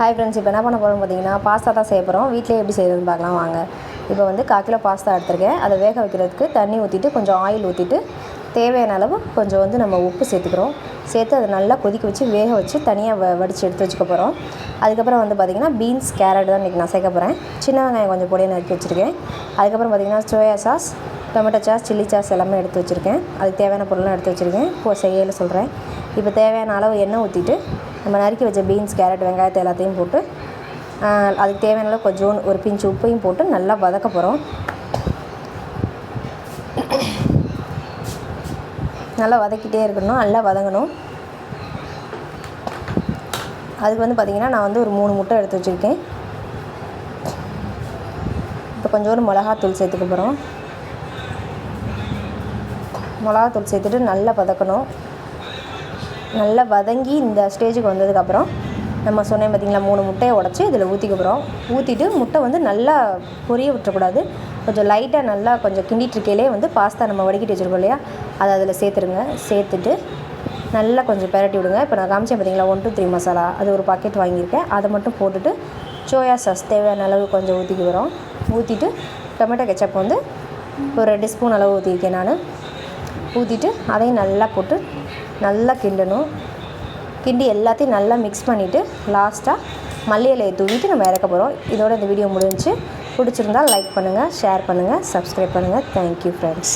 Hi friends, இப்போ என்ன பண்ண போகிறோம் பார்த்தீங்கன்னா பாஸ்தா தான் செய்ய போகிறோம். வீட்டிலே எப்படி செய்கிறதுன்னு பார்க்கலாம் வாங்க. இப்போ வந்து 1/4 கிலோ பாஸ்தா எடுத்துருக்கேன். அதை வேக வைக்கிறதுக்கு தண்ணி ஊற்றிட்டு கொஞ்சம் ஆயில் ஊற்றிட்டு தேவையான அளவு கொஞ்சம் வந்து நம்ம உப்பு சேர்த்துக்கிறோம். சேர்த்து அதை நல்லா கொதிக்க வச்சு வேக வச்சு தனியாக வடித்து எடுத்து வச்சுக்க போகிறோம். அதுக்கப்புறம் வந்து பார்த்திங்கன்னா பீன்ஸ், கேரட் தான் இன்றைக்கி நான் சேர்க்க போகிறேன். சின்ன வெங்காயம் கொஞ்சம் பொடியை நறுக்கி வச்சுருக்கேன். அதுக்கப்புறம் பார்த்திங்கன்னா soya sauce, tomato sauce, chilli sauce எல்லாமே எடுத்து வச்சுருக்கேன். அதுக்கு தேவையான பொருள்லாம் எடுத்து வச்சுருக்கேன். இப்போ செய்யலை சொல்கிறேன். இப்போ தேவையான அளவு எண்ணெய் ஊற்றிட்டு நம்ம நறுக்கி வச்ச பீன்ஸ், கேரட், வெங்காயத்தை எல்லாத்தையும் போட்டு அதுக்கு தேவையான அளவு கொஞ்சம் ஒரு பிஞ்சு உப்பையும் போட்டு நல்லா வதக்க போகிறோம். நல்லா வதக்கிட்டே இருக்கணும், நல்லா வதங்கணும். அதுக்கு வந்து பார்த்திங்கன்னா நான் வந்து ஒரு 3 முட்டை எடுத்து வச்சுருக்கேன். இப்போ கொஞ்சோண்டு மிளகாத்தூள் சேர்த்துக்க போகிறோம். மிளகாத்தூள் சேர்த்துட்டு நல்லா வதக்கணும். நல்லா வதங்கி இந்த ஸ்டேஜுக்கு வந்ததுக்கப்புறம் நம்ம சொன்னேன் பார்த்திங்களா 3 முட்டையை உடச்சி இதில் ஊற்றிக்க போகிறோம். ஊற்றிட்டு முட்டை வந்து நல்லா பொரிய விட்டுறக்கூடாது. கொஞ்சம் லைட்டாக நல்லா கொஞ்சம் கிண்டிகிட்ருக்கையிலே வந்து பாஸ்தா நம்ம வடிக்கிட்டு வச்சுருக்கோம் இல்லையா, அதை அதில் சேர்த்துருங்க. சேர்த்துட்டு நல்லா கொஞ்சம் பெரட்டி விடுங்க. இப்போ நான் காமிச்சேன் பார்த்திங்களா 1 2 3 மசாலா, அது ஒரு பாக்கெட் வாங்கியிருக்கேன். அதை மட்டும் போட்டுட்டு சோயா சாஸ் தேவையான அளவு கொஞ்சம் ஊற்றிக்க போகிறோம். ஊற்றிட்டு டொமேட்டோ கெச்சப் வந்து ஒரு 2 ஸ்பூன் அளவு ஊற்றிருக்கேன் நான். ஊற்றிட்டு அதையும் நல்லா போட்டு நல்லா கிண்டணும். கிண்டி எல்லாத்தையும் நல்லா மிக்ஸ் பண்ணிவிட்டு லாஸ்ட்டாக மல்லி இலையை தூவிட்டு நம்ம இறக்க போகிறோம். இதோட இந்த வீடியோ முடிஞ்சு. பிடிச்சிருந்தால் லைக் பண்ணுங்கள், ஷேர் பண்ணுங்கள், சப்ஸ்கிரைப் பண்ணுங்கள். Thank you friends.